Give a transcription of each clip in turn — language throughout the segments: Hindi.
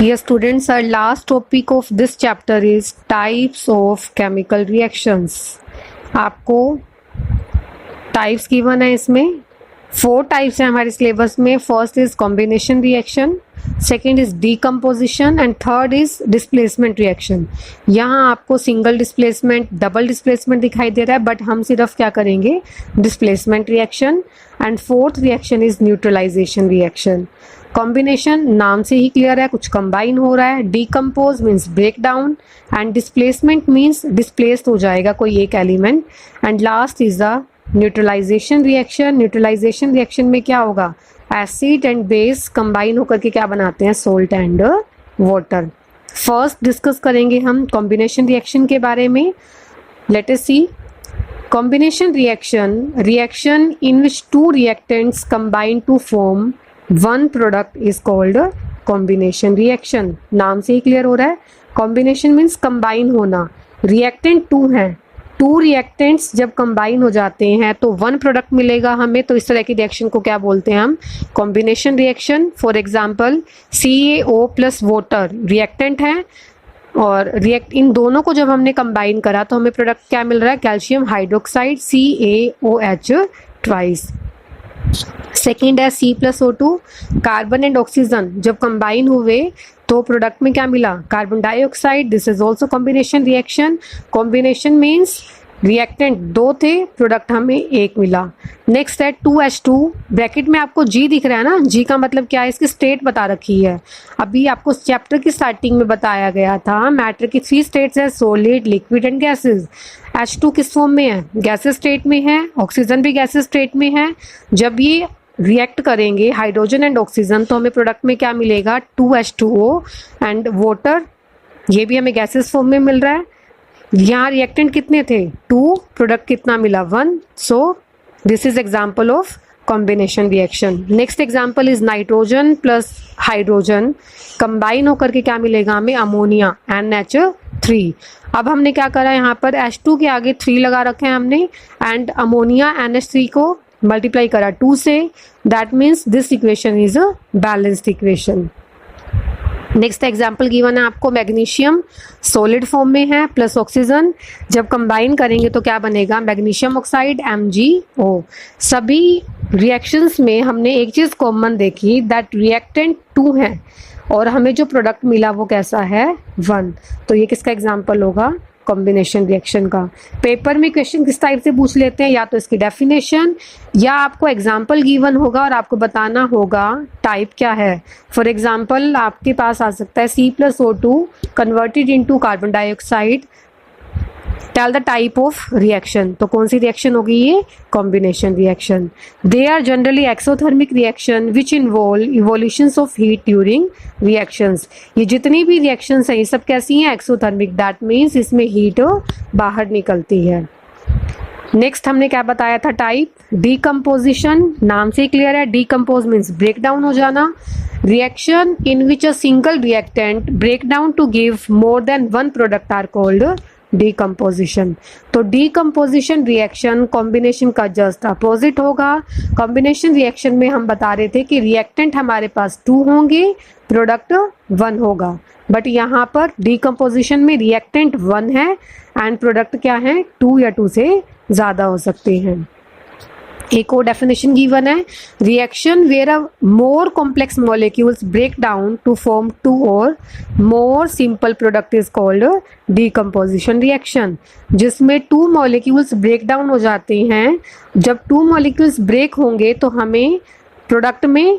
Yes, students, our last topic of this chapter is types of chemical reactions. आपको टाइप्स गिवन है, इसमें 4 टाइप्स हैं हमारे सिलेबस में. First is combination reaction, second is decomposition and third is displacement reaction. यहाँ आपको सिंगल डिस्प्लेसमेंट, डबल डिस्प्लेसमेंट दिखाई दे रहा है, बट हम सिर्फ क्या करेंगे, displacement reaction. And fourth reaction is neutralization reaction. Combination नाम से ही क्लियर है, कुछ कंबाइन हो रहा है. Decompose means break down and displacement means displaced हो जाएगा कोई एक element. And last is the neutralization reaction. Neutralization reaction में क्या होगा, एसिड एंड बेस कंबाइन होकर के क्या बनाते हैं, salt and water. First discuss करेंगे हम कॉम्बिनेशन रिएक्शन के बारे में. Let us see. Combination reaction in which two reactants combine to form one product is called combination reaction. नाम से ही क्लियर हो रहा है. कॉम्बिनेशन मीन्स कंबाइन होना. रिएक्टेंट 2 हैं, 2 रिएक्टेंट्स जब कंबाइन हो जाते हैं तो 1 प्रोडक्ट मिलेगा हमें. तो इस तरह की रिएक्शन को क्या बोलते हैं हम, combination reaction. For example CaO plus water reactant है और इन दोनों को जब हमने कंबाइन करा तो हमें प्रोडक्ट क्या मिल रहा है, calcium hydroxide CaOH twice. Second है C+O2, कार्बन एंड ऑक्सीजन जब कंबाइन हुए तो प्रोडक्ट में क्या मिला, carbon dioxide. This is also combination reaction. Combination means reactant 2 थे, प्रोडक्ट हमें 1 मिला. नेक्स्ट है 2H2. ब्रैकेट में आपको G दिख रहा है ना, G का मतलब क्या है, इसकी स्टेट बता रखी है. अभी आपको चैप्टर की स्टार्टिंग में बताया गया था मैटर की 3 स्टेट्स है, solid, liquid and gases. H2 किस फॉर्म में है, गैसेस स्टेट में है. ऑक्सीजन भी गैसेस स्टेट में है. जब ये रिएक्ट करेंगे हाइड्रोजन एंड ऑक्सीजन तो हमें प्रोडक्ट में क्या मिलेगा, 2H2O एंड वाटर. ये भी हमें गैसेस फॉर्म में मिल रहा है. यहाँ रिएक्टेंट कितने थे, 2, प्रोडक्ट कितना मिला, 1. So this is example of combination reaction. Next example is nitrogen plus hydrogen combine होकर के क्या मिलेगा हमें, अमोनिया NH3. अब हमने क्या करा, यहाँ पर H2 के आगे 3 लगा रखे हैं हमने एंड अमोनिया NH3 को मल्टीप्लाई करा 2 से. That means this equation is a balanced equation. Next example given है आपको, मैग्नीशियम सॉलिड फॉर्म में है प्लस ऑक्सीजन. जब कंबाइन करेंगे तो क्या बनेगा, मैग्नीशियम ऑक्साइड MgO. सभी रिएक्शंस में हमने एक चीज़ कॉमन देखी, दैट रिएक्टेंट 2 है और हमें जो प्रोडक्ट मिला वो कैसा है, 1. तो ये किसका एग्जाम्पल होगा, कॉम्बिनेशन रिएक्शन का. पेपर में क्वेश्चन किस टाइप से पूछ लेते हैं, या तो इसकी डेफिनेशन या आपको एग्जाम्पल गिवन होगा और आपको बताना होगा टाइप क्या है. फॉर एग्जाम्पल आपके पास आ सकता है C+O2 converted into carbon dioxide, tell the type of reaction. तो कौन सी रिएक्शन होगी ये, combination reaction. They are generally exothermic reaction which involve evolutions of heat during reactions. ये जितनी भी रिएक्शंस हैं ये सब कैसी हैं, एक्सोथर्मिक. दैट मीन्स इसमें हीट बाहर निकलती है. नेक्स्ट हमने क्या बताया था टाइप, डीकम्पोजिशन. नाम से क्लियर है, डीकम्पोज मीन्स ब्रेक डाउन हो जाना. Reaction in which a single reactant break down to give more than 1 product are called decomposition. तो डीकम्पोजिशन रिएक्शन कॉम्बिनेशन का जस्ट अपोजिट होगा. कॉम्बिनेशन रिएक्शन में हम बता रहे थे कि रिएक्टेंट हमारे पास 2 होंगे, प्रोडक्ट 1 होगा. बट यहाँ पर डीकम्पोजिशन में रिएक्टेंट 1 है एंड प्रोडक्ट क्या है, 2 या 2 से ज़्यादा हो सकते हैं. एक और डेफिनेशन गिवन है, reaction where a more complex molecules break down to form 2 और more simple product is called decomposition reaction. जिसमें 2 मॉलिक्यूल्स ब्रेक डाउन हो जाते हैं. जब 2 मॉलिक्यूल्स ब्रेक होंगे तो हमें प्रोडक्ट में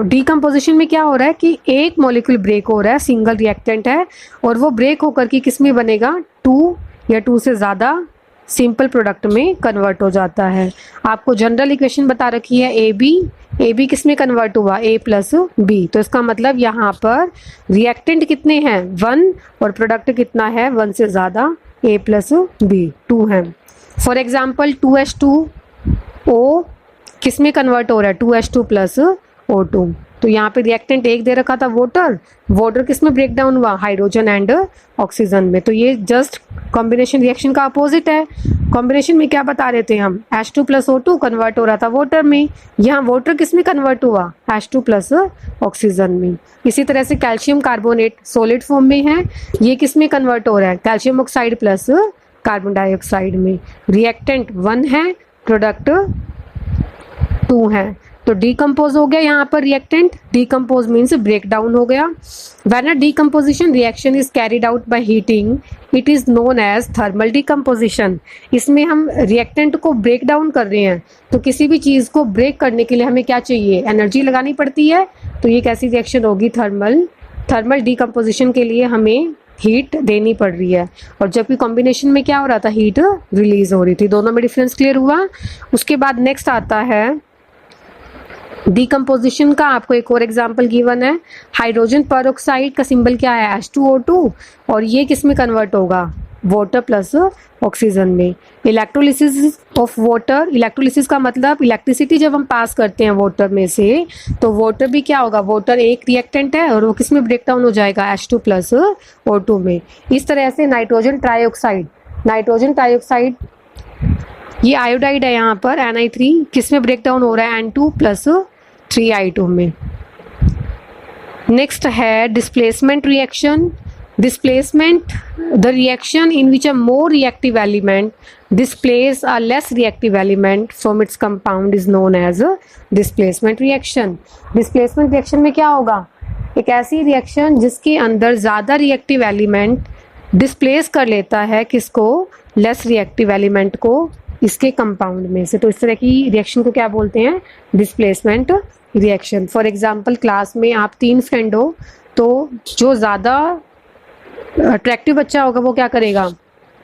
डीकम्पोजिशन में क्या हो रहा है कि एक मॉलिक्यूल ब्रेक हो रहा है, सिंगल रिएक्टेंट है और वो ब्रेक होकर के किस में बनेगा, 2 या 2 से ज़्यादा सिंपल प्रोडक्ट में कन्वर्ट हो जाता है. आपको जनरल इक्वेशन बता रखी है AB किस में कन्वर्ट हुआ, A + B. तो इसका मतलब यहाँ पर रिएक्टेंट कितने हैं, 1 और प्रोडक्ट कितना है, 1 से ज़्यादा, A + B 2 है. फॉर एग्जाम्पल 2H2O किस में कन्वर्ट हो रहा है, 2H2 + O2. तो यहाँ पे रिएक्टेंट 1 दे रखा था, वाटर किस में ब्रेक डाउन हुआ, हाइड्रोजन एंड ऑक्सीजन में. तो ये जस्ट कॉम्बिनेशन रिएक्शन का अपोजिट है. कॉम्बिनेशन में क्या बता रहे थे हम, H2 प्लस O2 कन्वर्ट हो रहा था वाटर में, यहाँ वाटर किस में कन्वर्ट हुआ, H2 प्लस ऑक्सीजन में। इसी तरह से कैल्शियम कार्बोनेट सॉलिड फॉर्म में है, ये किस में कन्वर्ट हो रहा है, calcium oxide plus carbon dioxide में। रिएक्टेंट 1 है, प्रोडक्ट 2 है, तो डीकम्पोज हो गया यहाँ पर reactant, decompose means break down हो गया। When a decomposition reaction is carried out by heating it is known as thermal decomposition. इसमें हम रिएक्टेंट को ब्रेक डाउन कर रहे हैं, तो किसी भी चीज़ को ब्रेक करने के लिए हमें क्या चाहिए, एनर्जी लगानी पड़ती है, तो ये कैसी रिएक्शन होगी, थर्मल डीकम्पोजिशन के लिए हमें हीट देनी पड़ रही है। और जबकि कॉम्बिनेशन में क्या हो रहा था, हीट रिलीज हो रही थी। दोनों में डिफरेंस क्लियर हुआ। उसके बाद नेक्स्ट आता है डीकम्पोजिशन का, आपको एक और एग्जांपल गिवन है, हाइड्रोजन परऑक्साइड का सिंबल क्या है, H2O2, और ये किस में कन्वर्ट होगा, वाटर प्लस ऑक्सीजन में। इलेक्ट्रोलिसिस ऑफ वाटर, इलेक्ट्रोलिसिस का मतलब इलेक्ट्रिसिटी जब हम पास करते हैं वाटर में से, तो वाटर भी क्या होगा, वाटर एक रिएक्टेंट है और वो किस में ब्रेक डाउन हो जाएगा, H2 प्लस O2 में। इस तरह से नाइट्रोजन ट्राइऑक्साइड ये आयोडाइड है यहाँ पर Ni3, किस में ब्रेक डाउन हो रहा है, N2 प्लस 3I2 में। नेक्स्ट है displacement reaction. Displacement, the reaction in which a more reactive element displace a less reactive element from its compound is known as a displacement reaction. displacement reaction में क्या होगा, एक ऐसी रिएक्शन जिसके अंदर ज़्यादा रिएक्टिव एलिमेंट डिस्प्लेस कर लेता है किसको, लेस रिएक्टिव एलिमेंट को इसके कंपाउंड में से। तो इस तरह की रिएक्शन को क्या बोलते हैं, displacement reaction. For example class में आप 3 फ्रेंड हो, तो जो ज़्यादा अट्रैक्टिव बच्चा होगा वो क्या करेगा,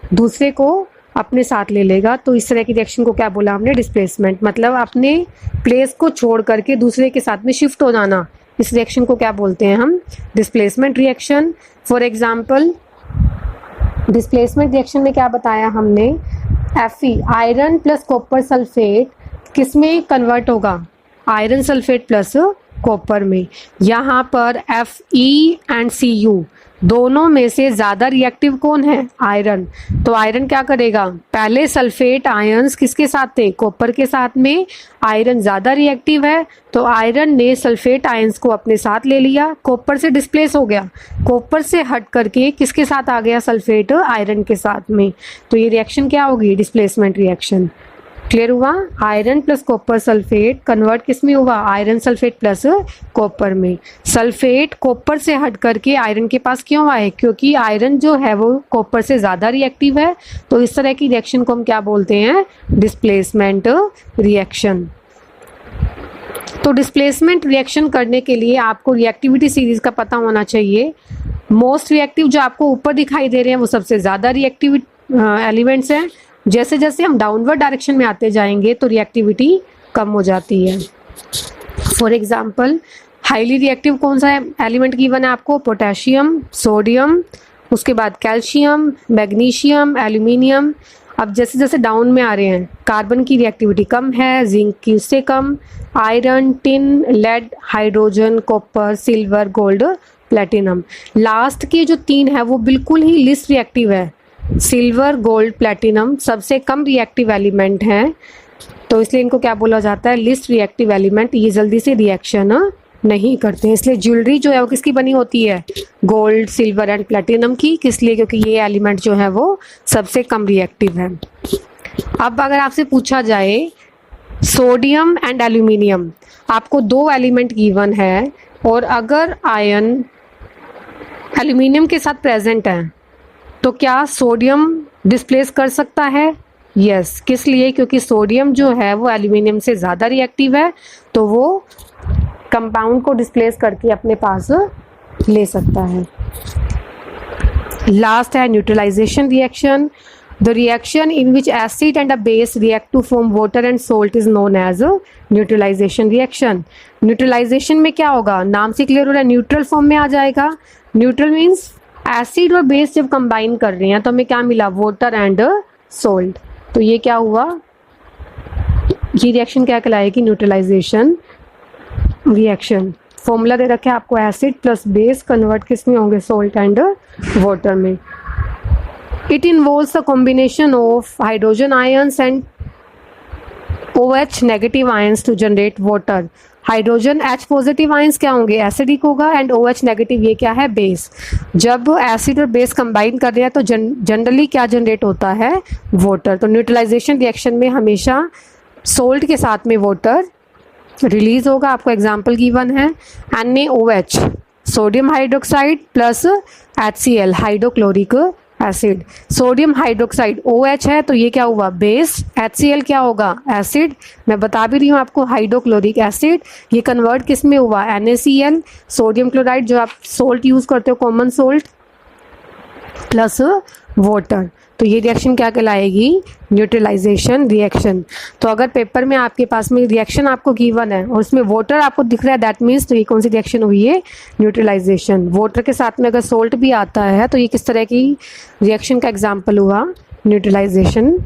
दूसरे को अपने साथ ले लेगा। तो इस तरह की रिएक्शन को क्या बोला हमने, डिस्प्लेसमेंट, मतलब अपने प्लेस को छोड़ करके दूसरे के साथ में शिफ्ट हो जाना। इस रिएक्शन को क्या बोलते हैं हम, displacement reaction. For example displacement reaction में क्या बताया हमने, Fe iron plus copper sulphate किस में कन्वर्ट होगा, आयरन सल्फेट प्लस कॉपर में। यहाँ पर Fe एंड Cu दोनों में से ज़्यादा रिएक्टिव कौन है, आयरन। तो आयरन क्या करेगा, पहले सल्फेट आयंस किसके साथ थे, कॉपर के साथ में। आयरन ज़्यादा रिएक्टिव है, तो आयरन ने सल्फेट आयंस को अपने साथ ले लिया, कॉपर से डिस्प्लेस हो गया, कॉपर से हट करके किसके साथ आ गया, सल्फेट आयरन के साथ में। तो ये रिएक्शन क्या होगी, डिस्प्लेसमेंट रिएक्शन। क्लियर हुआ, iron plus copper sulphate convert किस में हुआ, आयरन सल्फेट प्लस कॉपर में। सल्फेट कॉपर से हट करके आयरन के पास क्यों आए, क्योंकि आयरन जो है वो कॉपर से ज़्यादा रिएक्टिव है। तो इस तरह की रिएक्शन को हम क्या बोलते हैं, डिस्प्लेसमेंट रिएक्शन। तो डिस्प्लेसमेंट रिएक्शन करने के लिए आपको रिएक्टिविटी सीरीज का पता होना चाहिए। मोस्ट रिएक्टिव जो आपको ऊपर दिखाई दे रहे हैं वो सबसे ज़्यादा रिएक्टिव एलिमेंट्स हैं। जैसे जैसे हम डाउनवर्ड डायरेक्शन में आते जाएंगे तो रिएक्टिविटी कम हो जाती है। फॉर एग्जांपल हाईली रिएक्टिव कौन सा एलिमेंट गिवन है आपको, पोटेशियम, सोडियम, उसके बाद कैल्शियम, मैग्नीशियम, एल्यूमिनियम। अब जैसे जैसे डाउन में आ रहे हैं, कार्बन की रिएक्टिविटी कम है, जिंक की उससे कम, iron, tin, lead, hydrogen, copper, silver, gold, platinum. Last के जो 3 है वो बिल्कुल ही लिस्ट रिएक्टिव है। सिल्वर, गोल्ड, प्लेटिनम सबसे कम रिएक्टिव एलिमेंट हैं, तो इसलिए इनको क्या बोला जाता है, लिस्ट रिएक्टिव एलिमेंट। ये जल्दी से रिएक्शन नहीं करते हैं, इसलिए ज्वेलरी जो है वो किसकी बनी होती है, गोल्ड, सिल्वर एंड प्लेटिनम की। किस लिए, क्योंकि ये एलिमेंट जो है वो सबसे कम रिएक्टिव है। अब अगर आपसे पूछा जाए सोडियम एंड एल्यूमिनियम, आपको 2 एलिमेंट गिवन है और अगर आयन एल्यूमिनियम के साथ प्रेजेंट है तो क्या सोडियम डिस्प्लेस कर सकता है, यस। किस लिए, क्योंकि सोडियम जो है वो एल्यूमिनियम से ज़्यादा रिएक्टिव है, तो वो कंपाउंड को डिस्प्लेस करके अपने पास ले सकता है। लास्ट है neutralization reaction. The reaction in which acid and a base react to form water and salt is known as neutralization reaction. Neutralization में क्या होगा, नाम से क्लियर हो रहा है, न्यूट्रल फॉर्म में आ जाएगा। न्यूट्रल मीन्स एसिड और बेस जब कंबाइन कर रहे हैं तो हमें क्या मिला, वाटर एंड सोल्ट। तो ये क्या हुआ, ये रिएक्शन क्या कहलाएगी, न्यूट्रलाइजेशन रिएक्शन। फॉर्मूला दे रखा है आपको, एसिड प्लस बेस कन्वर्ट किस में होंगे, सोल्ट एंड वाटर में। It involves a combination of hydrogen ions and OH negative ions to generate water. Hydrogen H positive ions क्या होंगे, एसिडिक होगा, एंड OH नेगेटिव ये क्या है, बेस. जब एसिड और बेस कंबाइन कर रहे हैं तो जनरली क्या जनरेट होता है, वाटर. तो न्यूट्रलाइजेशन रिएक्शन में हमेशा सोल्ट के साथ में वाटर रिलीज होगा. आपको एग्जांपल गिवन है NaOH sodium hydroxide plus HCl hydrochloric acid. Sodium hydroxide OH है तो ये क्या हुआ, बेस. HCl क्या होगा, एसिड. मैं बता भी रही हूँ आपको, हाइड्रोक्लोरिक एसिड. ये कन्वर्ट किस में हुआ, NaCl सोडियम क्लोराइड जो आप सोल्ट यूज करते हो, कॉमन सोल्ट, प्लस वाटर. तो ये रिएक्शन क्या कहलाएगी, न्यूट्रलाइजेशन रिएक्शन. तो अगर पेपर में आपके पास में रिएक्शन आपको गिवन है और उसमें वाटर आपको दिख रहा है, दैट मीन्स तो ये कौन सी रिएक्शन हुई है, न्यूट्रलाइजेशन. वाटर के साथ में अगर सोल्ट भी आता है तो ये किस तरह की रिएक्शन का एग्जाम्पल हुआ, न्यूट्रलाइजेशन.